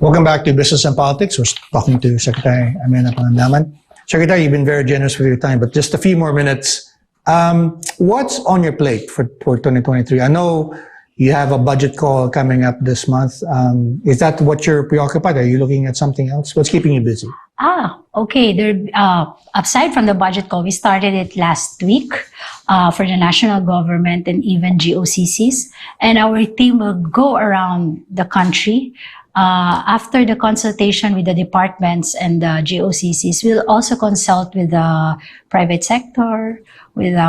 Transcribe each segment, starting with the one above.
Welcome back to Business and Politics. We're talking to Secretary Amenah Pangandaman. Secretary, you've been very generous with your time, but just a few more minutes. What's on your plate for 2023? I know you have a budget call coming up this month. Is that what you're preoccupied? Are you looking at something else? What's keeping you busy? Okay. Aside from the budget call, we started it last week for the national government and even GOCCs. And our team will go around the country. After the consultation with the departments and the GOCCs, we'll also consult with the private sector, with the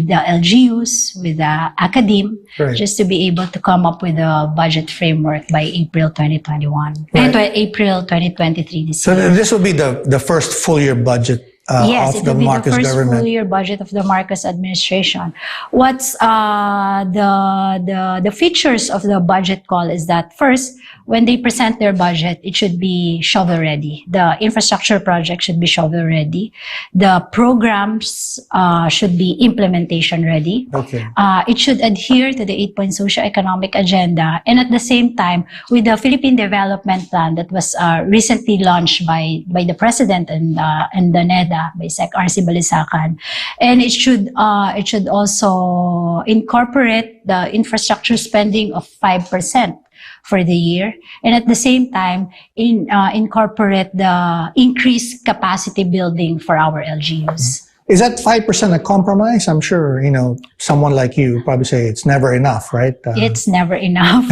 LGUs, with the academe, right, just to be able to come up with a budget framework by April 2021, right, and April 2023 this year. So this will be the first full year budget yes, of it the will be Marcos the first government. full year budget of the Marcos administration. What's the features of the budget call is that first, when they present their budget, it should be shovel ready. The infrastructure project should be shovel ready. The programs should be implementation ready. Okay. It should adhere to the 8-point socio-economic agenda, and at the same time, with the Philippine Development Plan that was recently launched by the President and the NEDA by Sec. R.C. Balisacan, and it should also incorporate the infrastructure spending of 5% for the year, and at the same time incorporate the increased capacity building for our LGUs. Is that 5% a compromise? I'm sure, someone like you probably say it's never enough, right? It's never enough.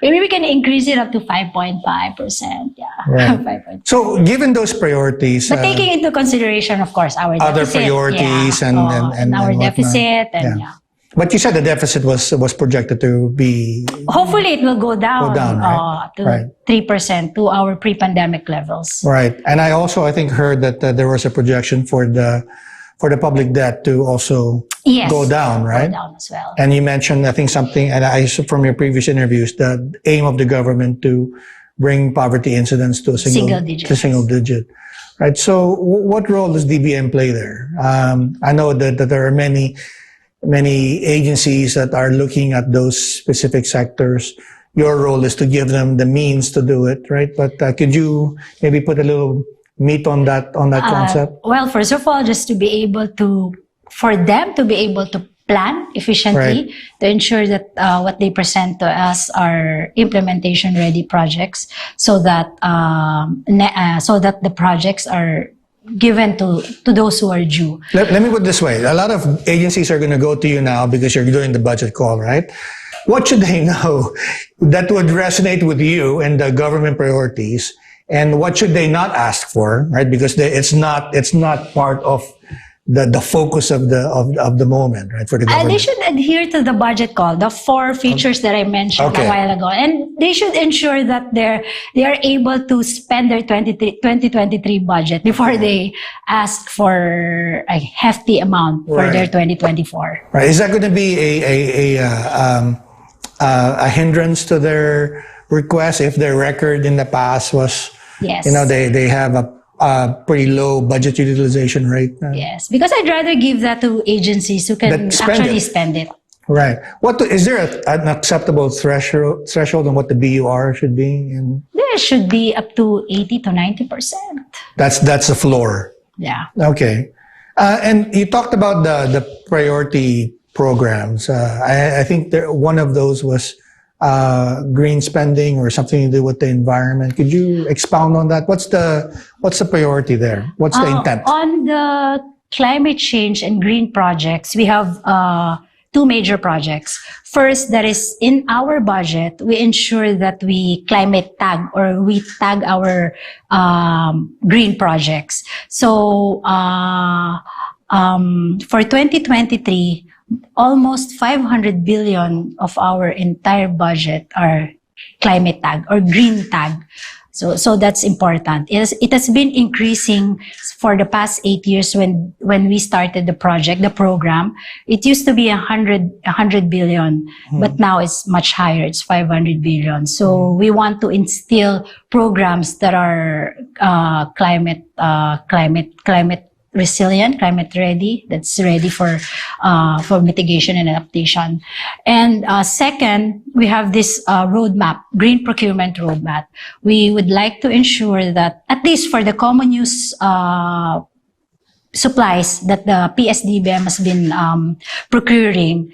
Maybe we can increase it up to 5.5%. Yeah. Right. So given those priorities, but taking into consideration, of course, our other deficit, priorities, and our whatnot. deficit, and yeah. But you said the deficit was projected to be. Hopefully, it will go down, right? to 3% to our pre-pandemic levels. Right, and I think heard that there was a projection for the public debt to also go down, right? Go down as well. And you mentioned, I think, something, and from your previous interviews, the aim of the government to bring poverty incidence to a single digit. Right. So, what role does DBM play there? I know that there are many agencies that are looking at those specific sectors. Your role is to give them the means to do it, right? But could you maybe put a little meat on that concept? Well, first of all, just for them to be able to plan efficiently, right, to ensure that what they present to us are implementation ready projects, so that the projects are given to those who are due. Let me put it this way. A lot of agencies are going to go to you now because you're doing the budget call, right? What should they know that would resonate with you and the government priorities? And what should they not ask for, right? Because it's not part of the focus of the moment, right? For the government. They should adhere to the budget call, the 4 features that I mentioned a while ago, and they should ensure that they are able to spend their 2023 budget before they ask for a hefty amount for their 2024. Right? Is that going to be a hindrance to their request if their record in the past was, yes, they have a pretty low budget utilization rate? Yes, because I'd rather give that to agencies who can actually spend it. Right. Is there an acceptable threshold on what the BUR should be? There should be up to 80 to 90%. That's the floor. Yeah. Okay. And you talked about the priority programs. I think one of those was green spending or something to do with the environment. Could you expound on that? What's the priority there? What's the intent? On the climate change and green projects, we have 2 major projects. First, that is in our budget, we ensure that we climate tag, or we tag our green projects. So for 2023, almost 500 billion of our entire budget are climate tag or green tag. So that's important. It has been increasing for the past 8 years when we started the program. It used to be 100 billion, but now it's much higher. It's 500 billion. So we want to instill programs that are climate resilient, climate ready, that's ready for mitigation and adaptation. And second, we have this roadmap, green procurement roadmap. We would like to ensure that at least for the common use supplies that the PSDBM has been procuring,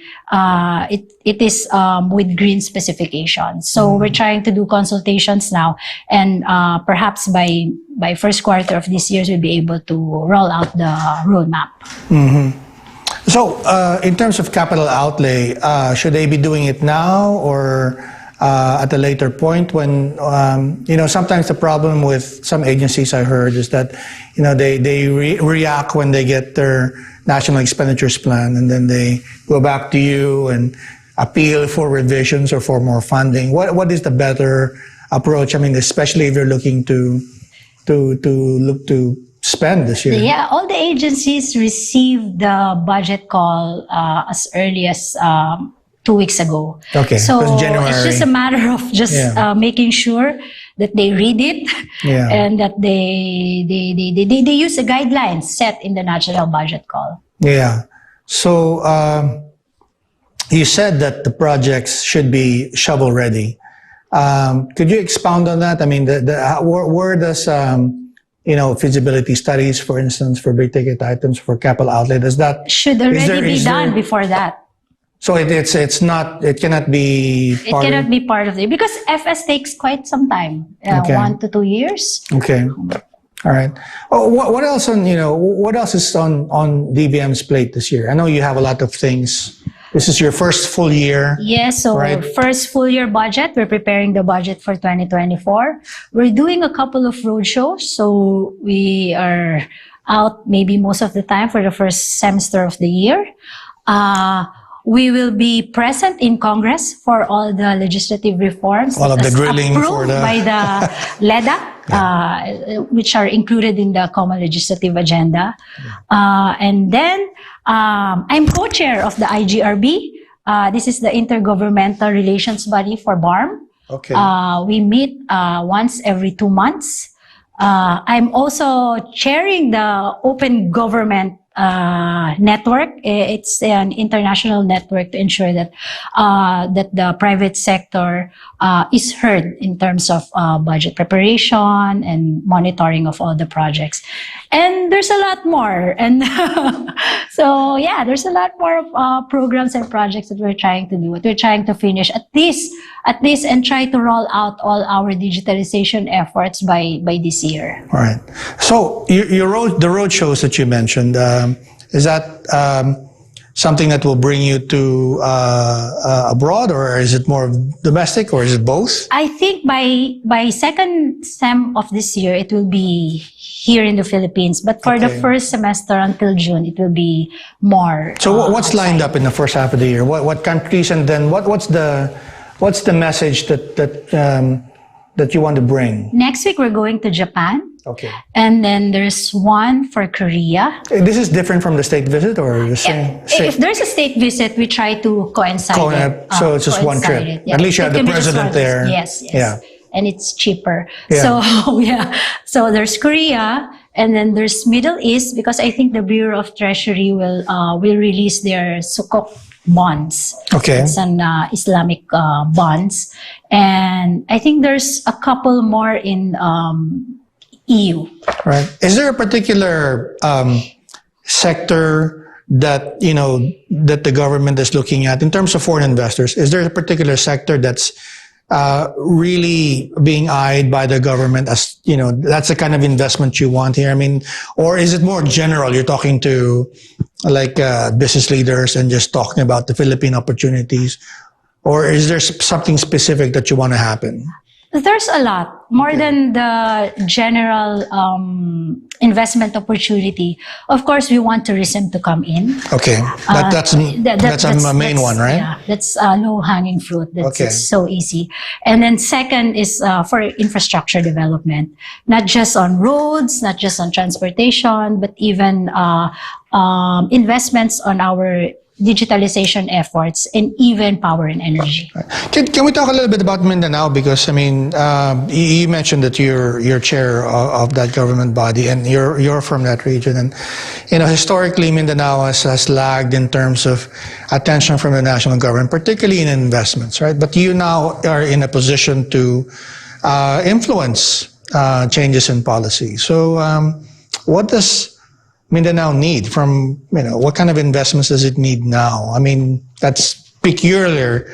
it is with green specifications. So we're trying to do consultations now, and perhaps by first quarter of this year, we'll be able to roll out the roadmap. So, in terms of capital outlay, should they be doing it now or at a later point when, sometimes the problem with some agencies I heard is that, they react when they get their national expenditures plan and then they go back to you and appeal for revisions or for more funding. What is the better approach? I mean, especially if you're looking to look to spend this year. Yeah, all the agencies received the budget call as early as 2 weeks ago. Okay, so January. It's just a matter of just making sure that they read it and that they use the guidelines set in the national budget call. Yeah. So you said that the projects should be shovel ready. Could you expound on that? I mean, where does feasibility studies, for instance, for big ticket items for capital outlay, does that should already be done before that? So it cannot be part of it because FS takes quite some time, 1 to 2 years. Okay. All right. Oh, what else what else is on DBM's plate this year? I know you have a lot of things. This is your first full year. Yes, so right? First full year budget. We're preparing the budget for 2024. We're doing a couple of road shows, so we are out maybe most of the time for the first semester of the year. We will be present in Congress for all the legislative reforms all of the grilling approved by the LEDA, which are included in the Common Legislative Agenda. And then I'm co-chair of the IGRB. This is the Intergovernmental Relations Body for BARM. Okay. We meet once every 2 months. I'm also chairing the Open Government network. It's an international network to ensure that the private sector is heard in terms of budget preparation and monitoring of all the projects. And there's a lot more. And so, there's a lot more programs and projects that we're trying to do. We're trying to finish at least and try to roll out all our digitalization efforts by this year. All right. So the road shows that you mentioned, is that something that will bring you to abroad, or is it more domestic, or is it both? I think by second sem of this year, it will be here in the Philippines. But for the first semester until June, it will be more. So what's lined up in the first half of the year? What countries, and then what's the message that you want to bring? Next week, we're going to Japan. Okay. And then there's one for Korea. This is different from the state visit, or the same? If there's a state visit, we try to coincide it. So it's just one trip. At least you have the president there. Yes. Yeah. And it's cheaper. Yeah. So, So there's Korea, and then there's Middle East, because I think the Bureau of Treasury will release their Sukuk bonds. Okay. It's an Islamic bonds. And I think there's a couple more in EU. Right. Is there a particular sector that that the government is looking at in terms of foreign investors? Is there a particular sector that's really being eyed by the government as that's the kind of investment you want here? I mean, or is it more general? You're talking to business leaders and just talking about the Philippine opportunities, or is there something specific that you want to happen? There's a lot more than the general investment opportunity. Of course, we want tourism to come in. Okay, that's a main one, right? Yeah, that's low-hanging fruit. That's so easy. And then second is for infrastructure development, not just on roads, not just on transportation, but even investments on our digitalization efforts, and even power and energy. Can we talk a little bit about Mindanao? Because I mean, you mentioned that you're chair of that government body, and you're from that region, and historically Mindanao has lagged in terms of attention from the national government, particularly in investments, right? But you now are in a position to influence changes in policy. So, what does Mindanao need from, what kind of investments does it need now? I mean, that's peculiar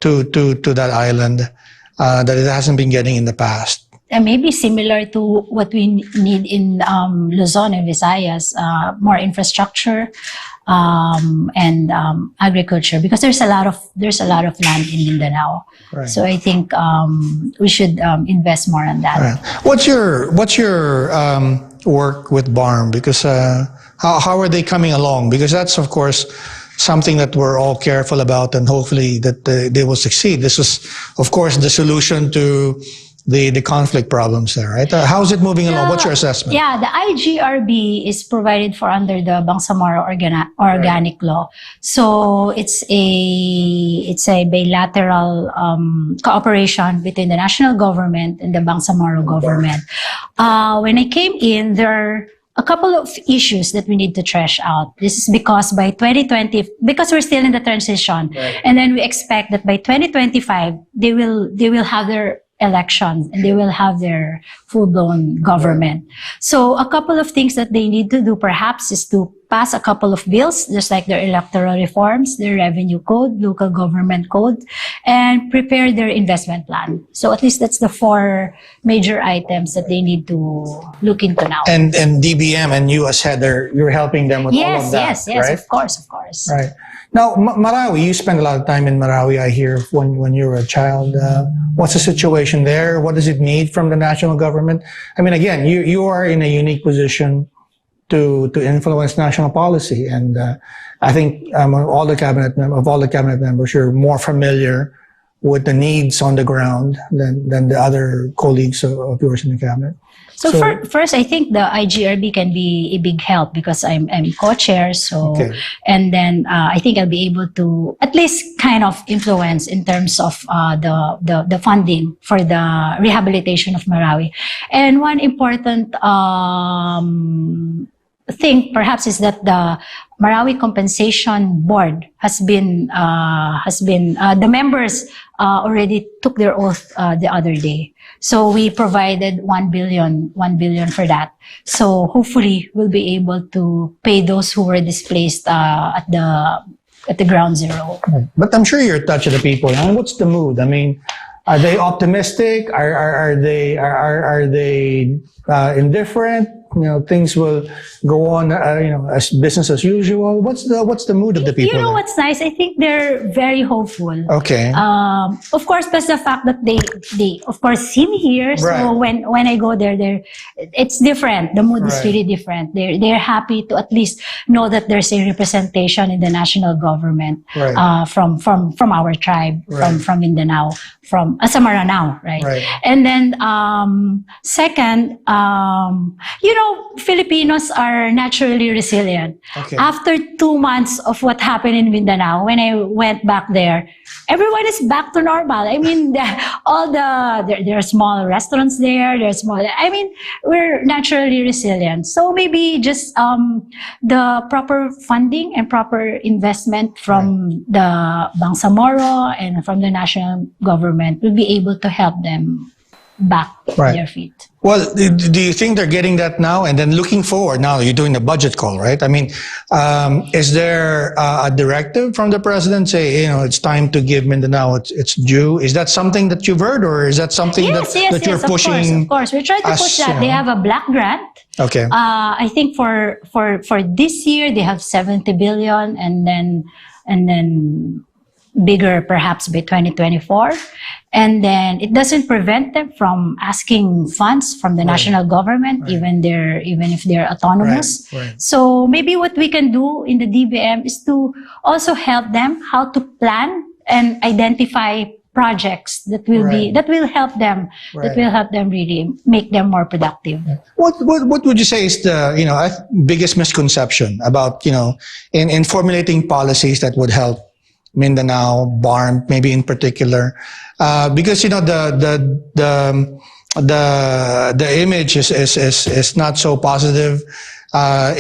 to that island that it hasn't been getting in the past. And maybe similar to what we need in Luzon and Visayas, more infrastructure and agriculture, because there's a lot of land in Mindanao. Right. So I think we should invest more on that. Right. What's your work with BARM? Because how are they coming along? Because that's of course something that we're all careful about, and hopefully that they will succeed. This is of course the solution to the conflict problems there, right? How's it moving along? What's your assessment? Yeah, the IGRB is provided for under the Bangsamoro Organic Law. So it's a bilateral cooperation between the national government and the Bangsamoro government. When I came in, there are a couple of issues that we need to thresh out. This is because by 2020, because we're still in the transition, right, and then we expect that by 2025 they will have their elections and they will have their full-blown government. So a couple of things that they need to do perhaps is to pass a couple of bills, just like their electoral reforms, their revenue code, local government code, and prepare their investment plan. So at least that's the 4 major items that they need to look into now. And DBM and you as header, you're helping them with all of that, yes, right? of course. Right. Now, Marawi, you spent a lot of time in Marawi, I hear, when you were a child. What's the situation there? What does it need from the national government? I mean, again, you are in a unique position to influence national policy, and I think of all the cabinet members, you're more familiar with the needs on the ground than the other colleagues of yours in the cabinet. So first, I think the IGRB can be a big help because I'm co-chair. So, okay. And then I think I'll be able to at least kind of influence in terms of the funding for the rehabilitation of Marawi. And one important thing perhaps is that the Marawi Compensation Board has been the members already took their oath the other day. So we provided 1 billion for that. So hopefully we'll be able to pay those who were displaced at the ground zero. But I'm sure you're touching the people. I mean, what's the mood? I mean, are they optimistic? Are they indifferent? Things will go on, as business as usual. What's the mood of the people? What's nice? I think they're very hopeful. Okay. Of course, plus the fact that they of course see me here. So right. when I go there, it's different. The mood is really different. They're happy to at least know that there's a representation in the national government, right. From our tribe, right. from Mindanao, from Samaranao, right? Right. And then second, Filipinos are naturally resilient. Okay. After 2 months of what happened in Mindanao, when I went back there, everyone is back to normal. I mean, there are small restaurants there. We're naturally resilient. So maybe just the proper funding and proper investment from the Bangsamoro and from the national government will be able to help them back on their feet. Well, do you think they're getting that now? And then looking forward, now you're doing the budget call, right? I mean, is there a directive from the president say, it's time to give Mindanao its due? Is that something that you've heard, or is that something that you're pushing? Of course, we're trying to push that. They have a black grant. Okay. I think for this year they have 70 billion, and then bigger perhaps by 2024. And then it doesn't prevent them from asking funds from the national government, even if they're autonomous. Right. So maybe what we can do in the DBM is to also help them how to plan and identify projects that will that will help them really make them more productive. What would you say is the biggest misconception about in formulating policies that would help Mindanao, BARM maybe in particular, because the image is not so positive. There's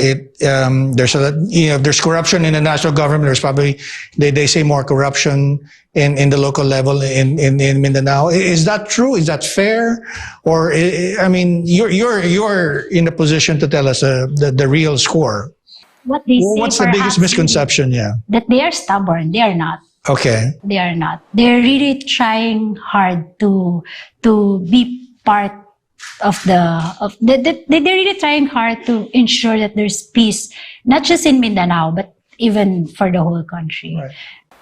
corruption in the national government. There's probably they say more corruption in the local level in Mindanao. Is that true? Is that fair? Or I mean, you're in a position to tell us the real score. What they say, what's the biggest misconception? Yeah, that they are stubborn. They are not. Okay. They are not. They're really trying hard to be part of they're really trying hard to ensure that there's peace, not just in Mindanao, but even for the whole country. Right.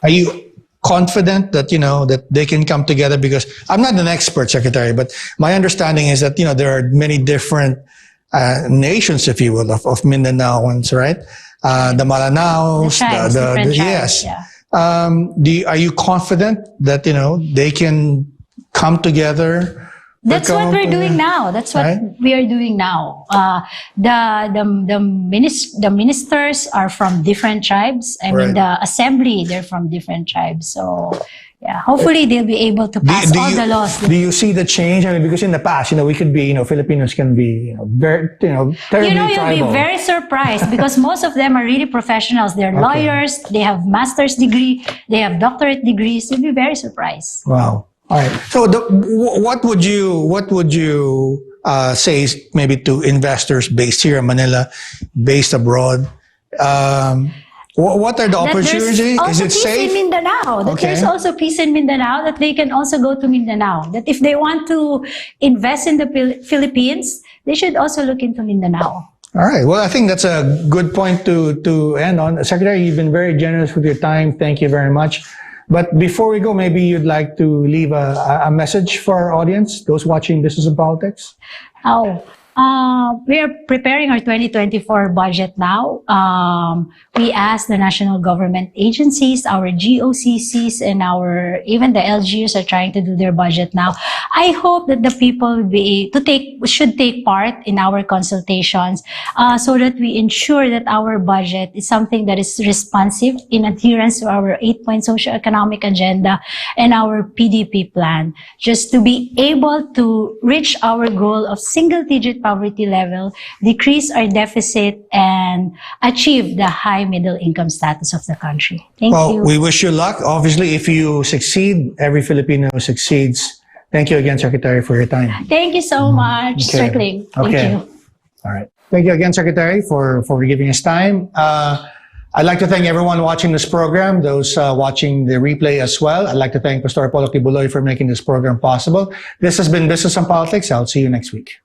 Are you confident that that they can come together? Because I'm not an expert, Secretary, but my understanding is that there are many different nations, if you will, of Mindanaoans, right? The Malanaos, the tribes, yes. Yeah. Are you confident that they can come together? That's what we're doing now. That's what we are doing now. The ministers are from different tribes. I mean, the assembly, they're from different tribes. So, yeah, hopefully they'll be able to pass all the laws. Do you see the change? I mean, because in the past, we could be, Filipinos can be, very, terribly you'll tribal. be very surprised because most of them are really professionals. They're lawyers. They have master's degree. They have doctorate degrees. You'll be very surprised. Wow. All right. So, what would you say maybe to investors based here in Manila, based abroad? What are the opportunities? Is it safe? In Mindanao. That there's also peace in Mindanao. That they can also go to Mindanao. That if they want to invest in the Philippines, they should also look into Mindanao. All right. Well, I think that's a good point to end on. Secretary, you've been very generous with your time. Thank you very much. But before we go, maybe you'd like to leave a message for our audience, those watching Business and Politics? We are preparing our 2024 budget now. We ask the national government agencies, our GOCCs, and even the LGUs are trying to do their budget now. I hope that the people should take part in our consultations, so that we ensure that our budget is something that is responsive in adherence to our 8-point socio-economic agenda and our PDP plan, just to be able to reach our goal of single-digit poverty level, decrease our deficit, and achieve the high middle income status of the country. Thank you. Well, we wish you luck. Obviously, if you succeed, every Filipino succeeds. Thank you again, Secretary, for your time. Thank you so much, Sir Klink. Thank you. All right. Thank you again, Secretary, for giving us time. I'd like to thank everyone watching this program, those watching the replay as well. I'd like to thank Pastor Apollo Kibuloy for making this program possible. This has been Business and Politics. I'll see you next week.